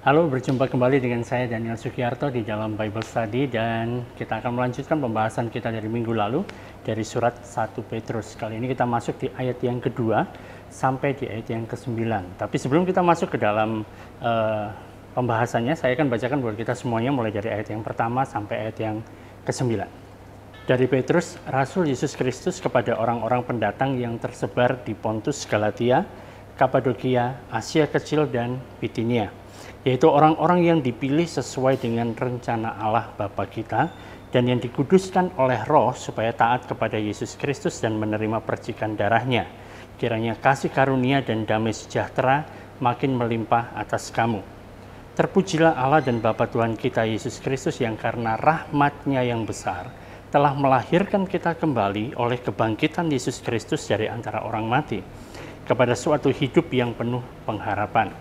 Halo, berjumpa kembali dengan saya Daniel Sugiarto di dalam Bible Study, dan kita akan melanjutkan pembahasan kita dari minggu lalu dari surat 1 Petrus. Kali ini kita masuk di ayat yang kedua sampai di ayat yang ke-9. Tapi sebelum kita masuk ke dalam pembahasannya, saya akan bacakan buat kita semuanya mulai dari ayat yang pertama sampai ayat yang ke-9. Dari Petrus, Rasul Yesus Kristus, kepada orang-orang pendatang yang tersebar di Pontus, Galatia, Kapadokia, Asia Kecil, dan Bitinia, yaitu orang-orang yang dipilih sesuai dengan rencana Allah Bapa kita dan yang dikuduskan oleh Roh supaya taat kepada Yesus Kristus dan menerima percikan darahnya. Kiranya kasih karunia dan damai sejahtera makin melimpah atas kamu. Terpujilah Allah dan Bapa Tuhan kita Yesus Kristus, yang karena rahmat-Nya yang besar telah melahirkan kita kembali oleh kebangkitan Yesus Kristus dari antara orang mati kepada suatu hidup yang penuh pengharapan,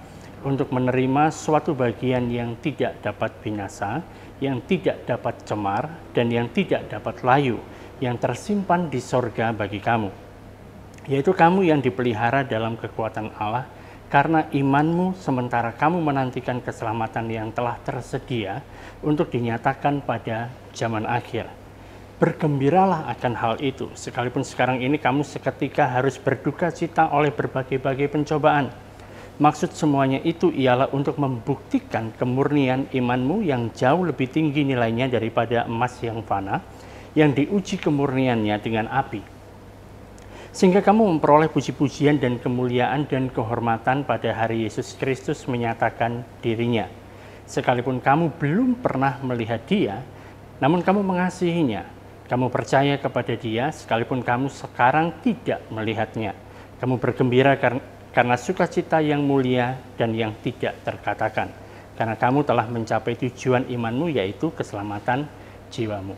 untuk menerima suatu bagian yang tidak dapat binasa, yang tidak dapat cemar, dan yang tidak dapat layu, yang tersimpan di sorga bagi kamu, yaitu kamu yang dipelihara dalam kekuatan Allah karena imanmu, sementara kamu menantikan keselamatan yang telah tersedia untuk dinyatakan pada zaman akhir. Bergembiralah akan hal itu, sekalipun sekarang ini kamu seketika harus berduka cita oleh berbagai-bagai pencobaan. Maksud semuanya itu ialah untuk membuktikan kemurnian imanmu yang jauh lebih tinggi nilainya daripada emas yang fana, yang diuji kemurniannya dengan api, sehingga kamu memperoleh puji-pujian dan kemuliaan dan kehormatan pada hari Yesus Kristus menyatakan dirinya. Sekalipun kamu belum pernah melihat Dia, namun kamu mengasihinya. Kamu percaya kepada Dia, sekalipun kamu sekarang tidak melihatnya. Kamu bergembira karena sukacita yang mulia dan yang tidak terkatakan, karena kamu telah mencapai tujuan imanmu, yaitu keselamatan jiwamu.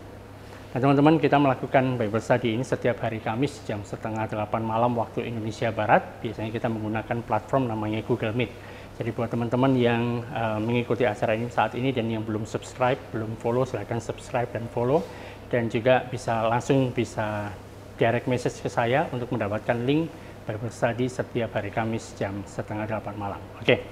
Nah teman-teman, kita melakukan Bible Study ini setiap hari Kamis jam 7:30 malam waktu Indonesia Barat. Biasanya kita menggunakan platform namanya Google Meet. Jadi buat teman-teman yang mengikuti acara ini saat ini dan yang belum subscribe, belum follow, silahkan subscribe dan follow. Dan juga bisa direct message ke saya untuk mendapatkan link Bible Study setiap hari Kamis jam 7:30 malam. Oke,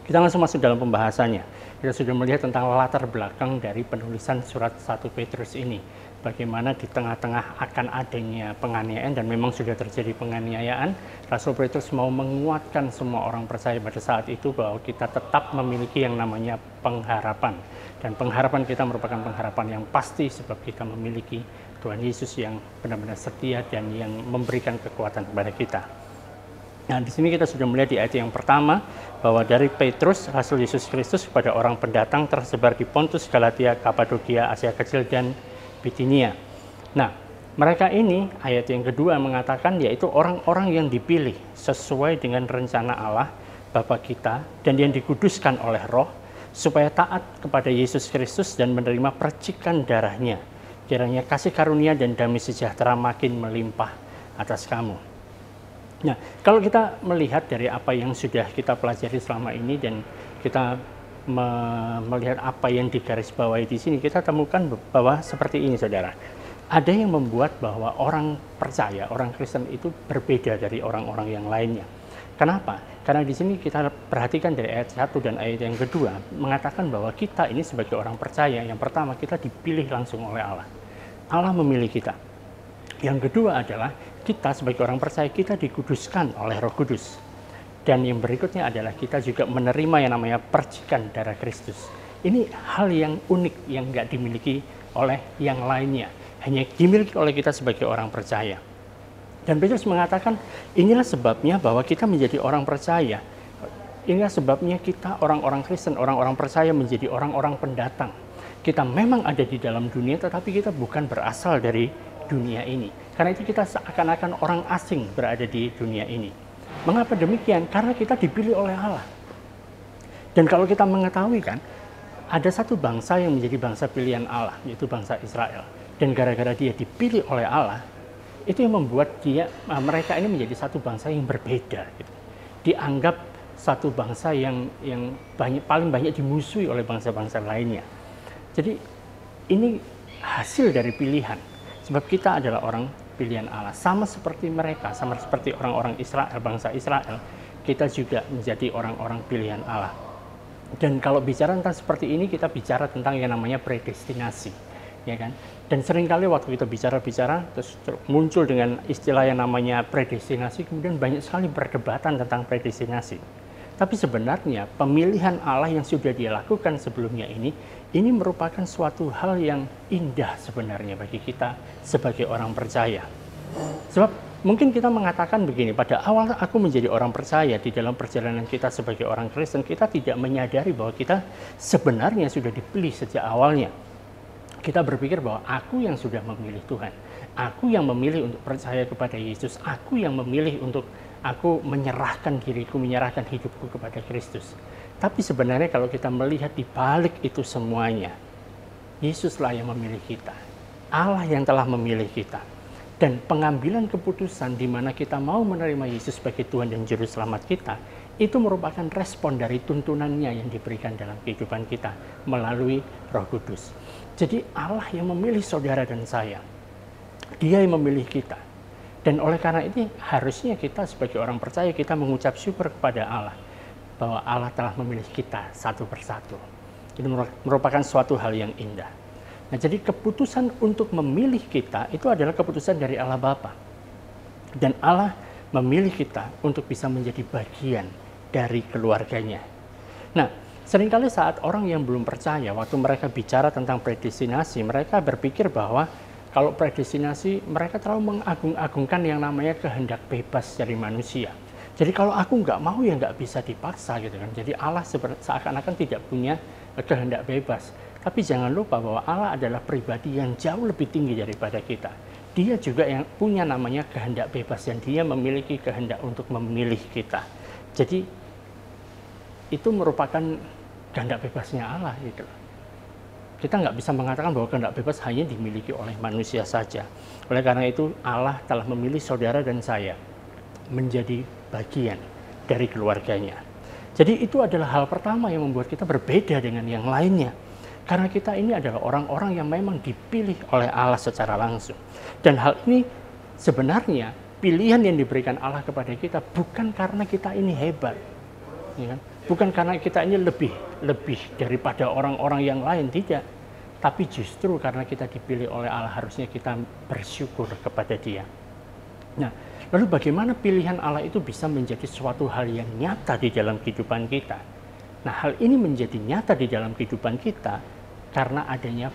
kita langsung masuk dalam pembahasannya. Kita sudah melihat tentang latar belakang dari penulisan surat 1 Petrus ini. Bagaimana di tengah-tengah akan adanya penganiayaan, dan memang sudah terjadi penganiayaan, Rasul Petrus mau menguatkan semua orang percaya pada saat itu bahwa kita tetap memiliki yang namanya pengharapan. Dan pengharapan kita merupakan pengharapan yang pasti, sebab kita memiliki Tuhan Yesus yang benar-benar setia dan yang memberikan kekuatan kepada kita. Nah, di sini kita sudah melihat di ayat yang pertama bahwa dari Petrus, Rasul Yesus Kristus, kepada orang pendatang tersebar di Pontus, Galatia, Kapadokia, Asia Kecil, dan Bitinia. Nah, mereka ini, ayat yang kedua mengatakan, yaitu orang-orang yang dipilih sesuai dengan rencana Allah Bapa kita dan yang dikuduskan oleh Roh supaya taat kepada Yesus Kristus dan menerima percikan darahnya. Kiranya kasih karunia dan damai sejahtera makin melimpah atas kamu. Nah, kalau kita melihat dari apa yang sudah kita pelajari selama ini dan kita melihat apa yang digarisbawahi di sini, kita temukan bahwa seperti ini, saudara. Ada yang membuat bahwa orang percaya, orang Kristen itu berbeda dari orang-orang yang lainnya. Kenapa? Karena di sini kita perhatikan dari ayat 1 dan ayat yang kedua mengatakan bahwa kita ini sebagai orang percaya, yang pertama kita dipilih langsung oleh Allah. Allah memilih kita. Yang kedua adalah kita sebagai orang percaya, kita dikuduskan oleh Roh Kudus. Dan yang berikutnya adalah kita juga menerima yang namanya percikan darah Kristus. Ini hal yang unik yang nggak dimiliki oleh yang lainnya. Hanya dimiliki oleh kita sebagai orang percaya. Dan Petrus mengatakan, inilah sebabnya bahwa kita menjadi orang percaya. Inilah sebabnya kita orang-orang Kristen, orang-orang percaya menjadi orang-orang pendatang. Kita memang ada di dalam dunia, tetapi kita bukan berasal dari dunia ini. Karena itu kita seakan-akan orang asing berada di dunia ini. Mengapa demikian? Karena kita dipilih oleh Allah. Dan kalau kita mengetahui kan, ada satu bangsa yang menjadi bangsa pilihan Allah, yaitu bangsa Israel. Dan gara-gara dia dipilih oleh Allah, itu yang membuat mereka ini menjadi satu bangsa yang berbeda. Gitu. Dianggap satu bangsa yang paling banyak dimusuhi oleh bangsa-bangsa lainnya. Jadi ini hasil dari pilihan. Sebab kita adalah orang pilihan Allah. Sama seperti mereka, sama seperti orang-orang Israel, bangsa Israel, kita juga menjadi orang-orang pilihan Allah. Dan kalau bicara tentang seperti ini, kita bicara tentang yang namanya predestinasi, ya kan? Dan seringkali waktu kita bicara-bicara, terus muncul dengan istilah yang namanya predestinasi, kemudian banyak sekali perdebatan tentang predestinasi. Tapi sebenarnya pemilihan Allah yang sudah Dia lakukan sebelumnya ini merupakan suatu hal yang indah sebenarnya bagi kita sebagai orang percaya. Sebab mungkin kita mengatakan begini, pada awal aku menjadi orang percaya, di dalam perjalanan kita sebagai orang Kristen, kita tidak menyadari bahwa kita sebenarnya sudah dipilih sejak awalnya. Kita berpikir bahwa aku yang sudah memilih Tuhan, aku yang memilih untuk percaya kepada Yesus, aku yang memilih untuk aku menyerahkan diriku, menyerahkan hidupku kepada Kristus. Tapi sebenarnya kalau kita melihat di balik itu semuanya, Yesuslah yang memilih kita, Allah yang telah memilih kita. Dan pengambilan keputusan di mana kita mau menerima Yesus sebagai Tuhan dan Juru Selamat kita, itu merupakan respon dari tuntunannya yang diberikan dalam kehidupan kita melalui Roh Kudus. Jadi Allah yang memilih saudara dan saya, Dia yang memilih kita. Dan oleh karena itu harusnya kita sebagai orang percaya, kita mengucap syukur kepada Allah bahwa Allah telah memilih kita satu persatu. Itu merupakan suatu hal yang indah. Nah, jadi keputusan untuk memilih kita itu adalah keputusan dari Allah Bapa. Dan Allah memilih kita untuk bisa menjadi bagian dari keluarganya. Nah, seringkali saat orang yang belum percaya, waktu mereka bicara tentang predestinasi, mereka berpikir bahwa kalau predestinasi, mereka terlalu mengagung-agungkan yang namanya kehendak bebas dari manusia. Jadi kalau aku nggak mau ya nggak bisa dipaksa gitu kan. Jadi Allah seakan-akan tidak punya kehendak bebas. Tapi jangan lupa bahwa Allah adalah pribadi yang jauh lebih tinggi daripada kita. Dia juga yang punya namanya kehendak bebas dan Dia memiliki kehendak untuk memilih kita. Jadi itu merupakan kehendak bebasnya Allah gitu. Kita nggak bisa mengatakan bahwa kehendak bebas hanya dimiliki oleh manusia saja. Oleh karena itu Allah telah memilih saudara dan saya menjadi bagian dari keluarganya. Jadi itu adalah hal pertama yang membuat kita berbeda dengan yang lainnya. Karena kita ini adalah orang-orang yang memang dipilih oleh Allah secara langsung. Dan hal ini sebenarnya pilihan yang diberikan Allah kepada kita bukan karena kita ini hebat. Ya kan? Bukan karena kita ini lebih daripada orang-orang yang lain, tidak. Tapi justru karena kita dipilih oleh Allah, harusnya kita bersyukur kepada Dia. Nah, lalu bagaimana pilihan Allah itu bisa menjadi suatu hal yang nyata di dalam kehidupan kita? Nah, hal ini menjadi nyata di dalam kehidupan kita karena adanya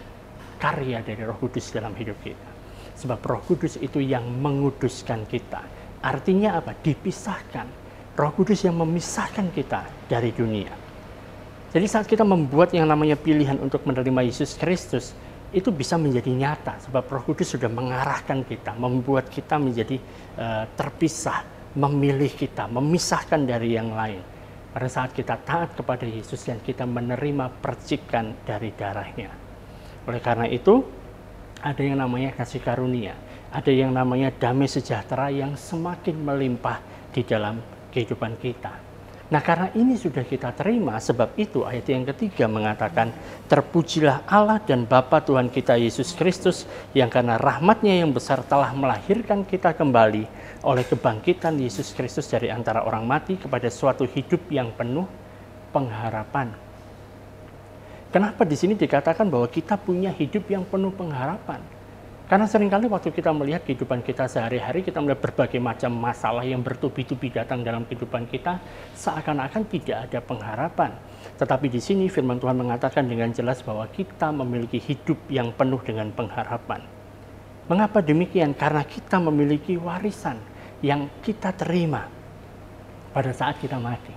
karya dari Roh Kudus dalam hidup kita. Sebab Roh Kudus itu yang menguduskan kita. Artinya apa? Dipisahkan. Roh Kudus yang memisahkan kita dari dunia. Jadi saat kita membuat yang namanya pilihan untuk menerima Yesus Kristus, itu bisa menjadi nyata. Sebab Roh Kudus sudah mengarahkan kita, membuat kita menjadi terpisah, memilih kita, memisahkan dari yang lain. Pada saat kita taat kepada Yesus dan kita menerima percikan dari darahnya. Oleh karena itu, ada yang namanya kasih karunia. Ada yang namanya damai sejahtera yang semakin melimpah di dalam kehidupan kita. Nah, karena ini sudah kita terima, sebab itu ayat yang ketiga mengatakan, terpujilah Allah dan Bapa Tuhan kita Yesus Kristus, yang karena rahmat-Nya yang besar telah melahirkan kita kembali oleh kebangkitan Yesus Kristus dari antara orang mati kepada suatu hidup yang penuh pengharapan. Kenapa di sini dikatakan bahwa kita punya hidup yang penuh pengharapan? Karena seringkali waktu kita melihat kehidupan kita sehari-hari, kita melihat berbagai macam masalah yang bertubi-tubi datang dalam kehidupan kita, seakan-akan tidak ada pengharapan. Tetapi di sini firman Tuhan mengatakan dengan jelas bahwa kita memiliki hidup yang penuh dengan pengharapan. Mengapa demikian? Karena kita memiliki warisan yang kita terima pada saat kita mati.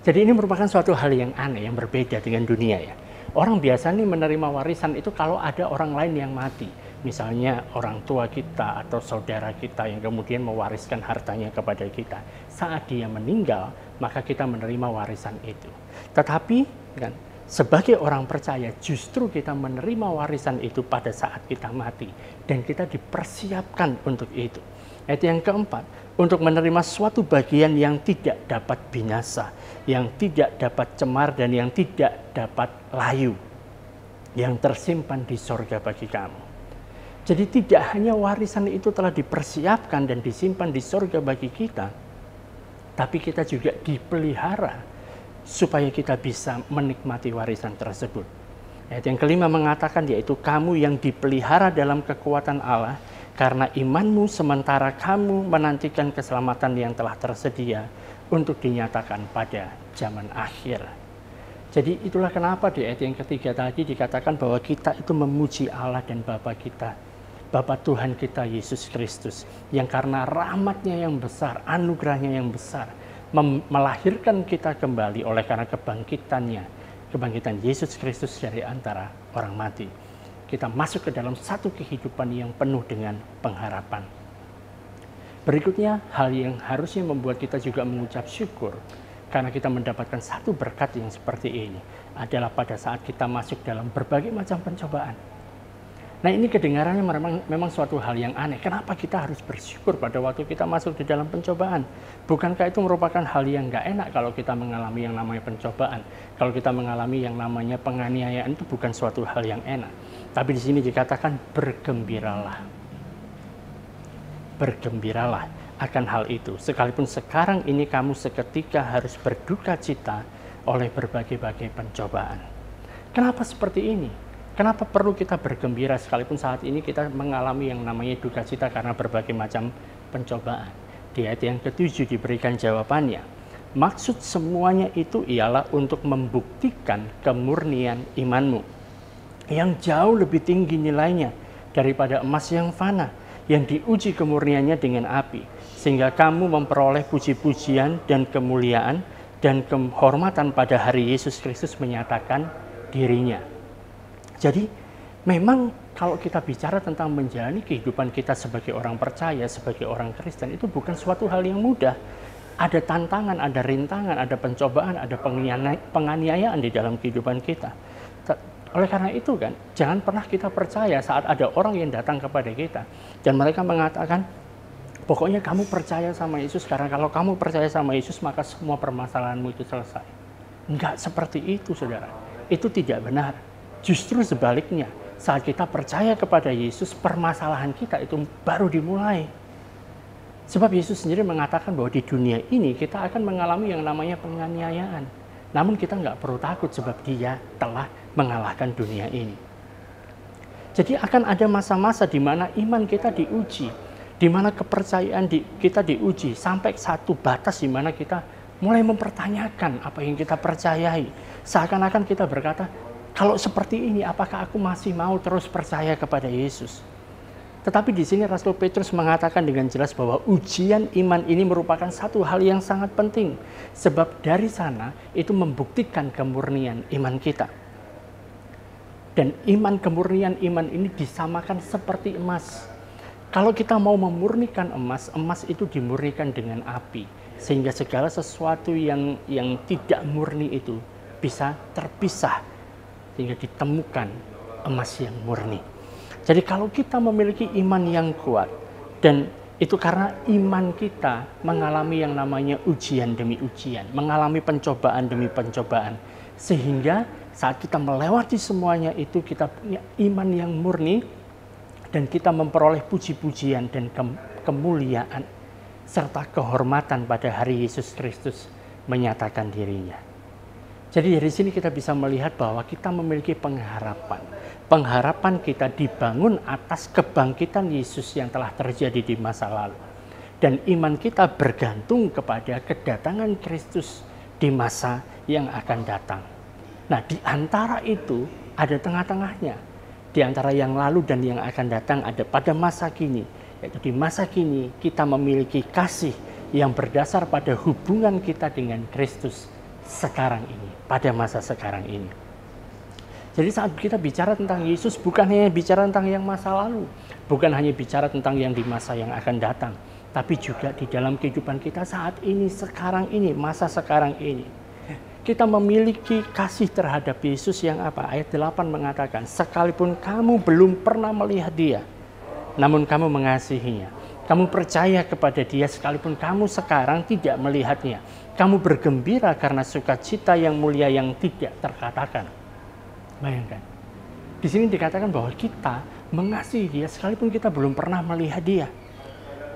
Jadi ini merupakan suatu hal yang aneh, yang berbeda dengan dunia ya. Orang biasa nih menerima warisan itu kalau ada orang lain yang mati. Misalnya orang tua kita atau saudara kita yang kemudian mewariskan hartanya kepada kita. Saat dia meninggal, maka kita menerima warisan itu. Tetapi kan, sebagai orang percaya justru kita menerima warisan itu pada saat kita mati. Dan kita dipersiapkan untuk itu. Ayat yang keempat, untuk menerima suatu bagian yang tidak dapat binasa, yang tidak dapat cemar dan yang tidak dapat layu, yang tersimpan di sorga bagi kamu. Jadi tidak hanya warisan itu telah dipersiapkan dan disimpan di sorga bagi kita, tapi kita juga dipelihara supaya kita bisa menikmati warisan tersebut. Ayat yang kelima mengatakan yaitu kamu yang dipelihara dalam kekuatan Allah karena imanmu sementara kamu menantikan keselamatan yang telah tersedia untuk dinyatakan pada zaman akhir. Jadi itulah kenapa di ayat yang ketiga tadi dikatakan bahwa kita itu memuji Allah dan Bapa kita, Bapa Tuhan kita Yesus Kristus, yang karena rahmatnya yang besar, anugerahnya yang besar, melahirkan kita kembali oleh karena kebangkitan Yesus Kristus dari antara orang mati. Kita masuk ke dalam satu kehidupan yang penuh dengan pengharapan. Berikutnya, hal yang harusnya membuat kita juga mengucap syukur karena kita mendapatkan satu berkat yang seperti ini adalah pada saat kita masuk dalam berbagai macam pencobaan. Nah, ini kedengarannya memang suatu hal yang aneh. Kenapa kita harus bersyukur pada waktu kita masuk di dalam pencobaan? Bukankah itu merupakan hal yang nggak enak kalau kita mengalami yang namanya pencobaan? Kalau kita mengalami yang namanya penganiayaan itu bukan suatu hal yang enak. Tapi di sini dikatakan bergembiralah. Bergembiralah akan hal itu. Sekalipun sekarang ini kamu seketika harus berduka cita oleh berbagai-bagai pencobaan. Kenapa seperti ini? Kenapa perlu kita bergembira sekalipun saat ini kita mengalami yang namanya duka cita karena berbagai macam pencobaan? Di ayat yang ketujuh diberikan jawabannya. Maksud semuanya itu ialah untuk membuktikan kemurnian imanmu yang jauh lebih tinggi nilainya daripada emas yang fana, yang diuji kemurniannya dengan api, sehingga kamu memperoleh puji-pujian dan kemuliaan dan kehormatan pada hari Yesus Kristus menyatakan dirinya. Jadi memang kalau kita bicara tentang menjalani kehidupan kita sebagai orang percaya, sebagai orang Kristen, itu bukan suatu hal yang mudah. Ada tantangan, ada rintangan, ada pencobaan, ada penganiayaan di dalam kehidupan kita. Oleh karena itu kan, jangan pernah kita percaya saat ada orang yang datang kepada kita dan mereka mengatakan, pokoknya kamu percaya sama Yesus, karena kalau kamu percaya sama Yesus maka semua permasalahanmu itu selesai. Enggak seperti itu, saudara. Itu tidak benar. Justru sebaliknya, saat kita percaya kepada Yesus, permasalahan kita itu baru dimulai. Sebab Yesus sendiri mengatakan bahwa di dunia ini kita akan mengalami yang namanya penganiayaan. Namun kita nggak perlu takut sebab Dia telah mengalahkan dunia ini. Jadi akan ada masa-masa di mana iman kita diuji, di mana kepercayaan kita diuji, sampai satu batas di mana kita mulai mempertanyakan apa yang kita percayai. Seakan-akan kita berkata, kalau seperti ini, apakah aku masih mau terus percaya kepada Yesus? Tetapi di sini Rasul Petrus mengatakan dengan jelas bahwa ujian iman ini merupakan satu hal yang sangat penting. Sebab dari sana itu membuktikan kemurnian iman kita. Dan kemurnian iman ini disamakan seperti emas. Kalau kita mau memurnikan emas, emas itu dimurnikan dengan api. Sehingga segala sesuatu yang tidak murni itu bisa terpisah. Sehingga ditemukan emas yang murni. Jadi kalau kita memiliki iman yang kuat, dan itu karena iman kita mengalami yang namanya ujian demi ujian, mengalami pencobaan demi pencobaan, sehingga saat kita melewati semuanya itu kita punya iman yang murni, dan kita memperoleh puji-pujian dan kemuliaan, serta kehormatan pada hari Yesus Kristus menyatakan dirinya. Jadi dari sini kita bisa melihat bahwa kita memiliki pengharapan. Pengharapan kita dibangun atas kebangkitan Yesus yang telah terjadi di masa lalu. Dan iman kita bergantung kepada kedatangan Kristus di masa yang akan datang. Nah, di antara itu ada tengah-tengahnya. Di antara yang lalu dan yang akan datang ada pada masa kini. Yaitu di masa kini kita memiliki kasih yang berdasar pada hubungan kita dengan Kristus sekarang ini, pada masa sekarang ini. Jadi saat kita bicara tentang Yesus, bukan hanya bicara tentang yang masa lalu, bukan hanya bicara tentang yang di masa yang akan datang, tapi juga di dalam kehidupan kita saat ini, sekarang ini, masa sekarang ini. Kita memiliki kasih terhadap Yesus yang apa? Ayat 8 mengatakan, sekalipun kamu belum pernah melihat Dia, namun kamu mengasihinya. Kamu percaya kepada Dia sekalipun kamu sekarang tidak melihatnya. Kamu bergembira karena sukacita yang mulia yang tidak terkatakan. Bayangkan. Di sini dikatakan bahwa kita mengasihi Dia sekalipun kita belum pernah melihat Dia.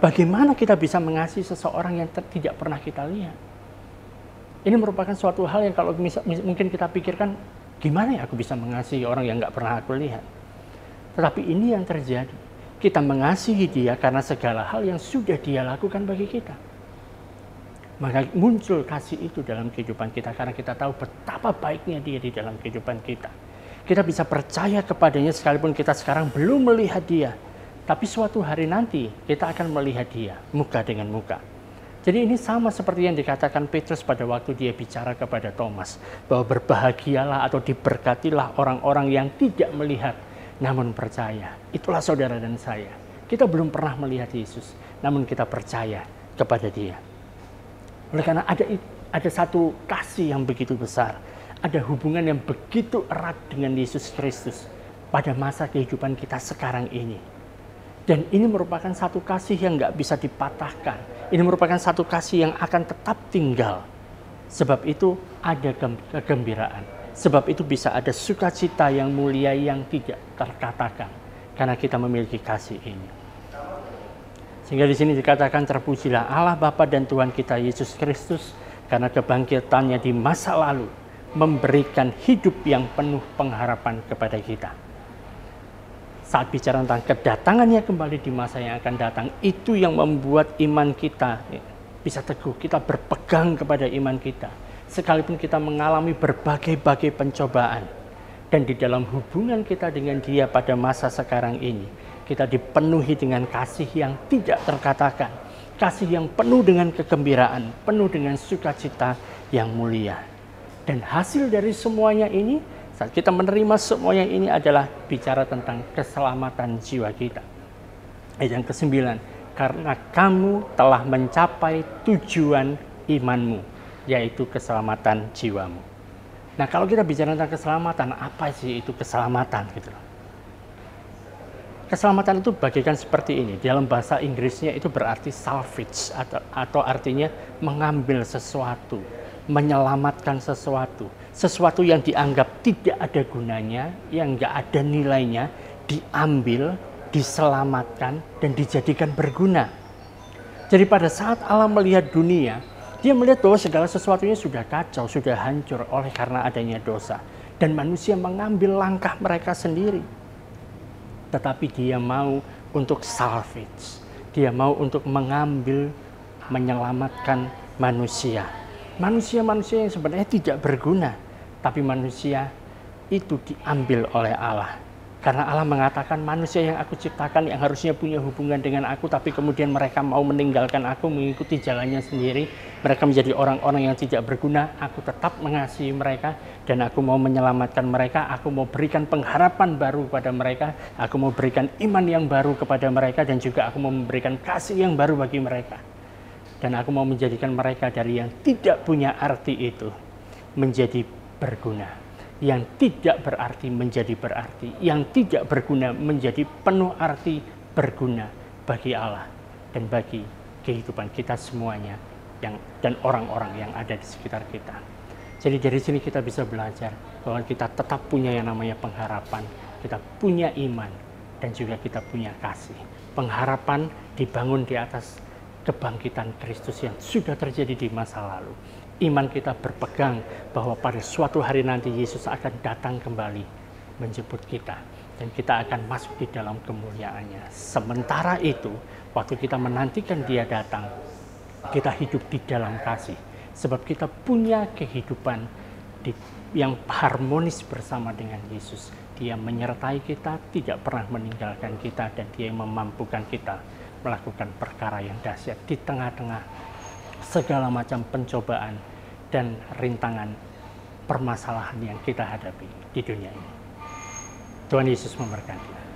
Bagaimana kita bisa mengasihi seseorang yang tidak pernah kita lihat? Ini merupakan suatu hal yang kalau mungkin kita pikirkan, gimana ya aku bisa mengasihi orang yang nggak pernah aku lihat. Tetapi ini yang terjadi. Kita mengasihi dia karena segala hal yang sudah dia lakukan bagi kita. Maka muncul kasih itu dalam kehidupan kita karena kita tahu betapa baiknya dia di dalam kehidupan kita. Kita bisa percaya kepadanya sekalipun kita sekarang belum melihat dia. Tapi suatu hari nanti kita akan melihat dia muka dengan muka. Jadi ini sama seperti yang dikatakan Petrus pada waktu dia bicara kepada Thomas. Bahwa berbahagialah atau diberkatilah orang-orang yang tidak melihat namun percaya. Itulah saudara dan saya. Kita belum pernah melihat Yesus, namun kita percaya kepada dia. Oleh karena ada satu kasih yang begitu besar. Ada hubungan yang begitu erat dengan Yesus Kristus pada masa kehidupan kita sekarang ini. Dan ini merupakan satu kasih yang nggak bisa dipatahkan. Ini merupakan satu kasih yang akan tetap tinggal. Sebab itu ada kegembiraan. Sebab itu bisa ada sukacita yang mulia yang tidak terkatakan. Karena kita memiliki kasih ini. Sehingga di sini dikatakan terpujilah Allah Bapa dan Tuhan kita Yesus Kristus. Karena kebangkitannya di masa lalu memberikan hidup yang penuh pengharapan kepada kita. Saat bicara tentang kedatangannya kembali di masa yang akan datang, itu yang membuat iman kita bisa teguh. Kita berpegang kepada iman kita. Sekalipun kita mengalami berbagai-bagai pencobaan. Dan di dalam hubungan kita dengan dia pada masa sekarang ini, kita dipenuhi dengan kasih yang tidak terkatakan. Kasih yang penuh dengan kegembiraan, penuh dengan sukacita yang mulia. Dan hasil dari semuanya ini, saat kita menerima semuanya ini adalah bicara tentang keselamatan jiwa kita. Yang ke-9, karena kamu telah mencapai tujuan imanmu, yaitu keselamatan jiwamu. Nah, kalau kita bicara tentang keselamatan, apa sih itu keselamatan gitu loh? Keselamatan itu bagaikan seperti ini. Dalam bahasa Inggrisnya itu berarti salvage atau artinya mengambil sesuatu, menyelamatkan sesuatu. Sesuatu yang dianggap tidak ada gunanya, yang nggak ada nilainya, diambil, diselamatkan, dan dijadikan berguna. Jadi pada saat Allah melihat dunia, dia melihat bahwa segala sesuatunya sudah kacau, sudah hancur oleh karena adanya dosa. Dan manusia mengambil langkah mereka sendiri. Tetapi dia mau untuk salvage. Dia mau untuk mengambil, menyelamatkan manusia. Manusia-manusia yang sebenarnya tidak berguna. Tapi manusia itu diambil oleh Allah. Karena Allah mengatakan manusia yang aku ciptakan yang harusnya punya hubungan dengan aku, tapi kemudian mereka mau meninggalkan aku, mengikuti jalannya sendiri. Mereka menjadi orang-orang yang tidak berguna. Aku tetap mengasihi mereka dan aku mau menyelamatkan mereka. Aku mau berikan pengharapan baru pada mereka. Aku mau berikan iman yang baru kepada mereka dan juga aku mau memberikan kasih yang baru bagi mereka. Dan aku mau menjadikan mereka dari yang tidak punya arti itu menjadi berguna. Yang tidak berarti menjadi berarti, yang tidak berguna menjadi penuh arti berguna bagi Allah dan bagi kehidupan kita semuanya dan orang-orang yang ada di sekitar kita. Jadi dari sini kita bisa belajar bahwa kita tetap punya yang namanya pengharapan, kita punya iman dan juga kita punya kasih. Pengharapan dibangun di atas kebangkitan Kristus yang sudah terjadi di masa lalu. Iman kita berpegang bahwa pada suatu hari nanti Yesus akan datang kembali menjemput kita. Dan kita akan masuk di dalam kemuliaannya. Sementara itu, waktu kita menantikan dia datang, kita hidup di dalam kasih. Sebab kita punya kehidupan yang harmonis bersama dengan Yesus. Dia menyertai kita, tidak pernah meninggalkan kita, dan dia yang memampukan kita melakukan perkara yang dahsyat di tengah-tengah segala macam pencobaan dan rintangan permasalahan yang kita hadapi di dunia ini. Tuhan Yesus memberkati.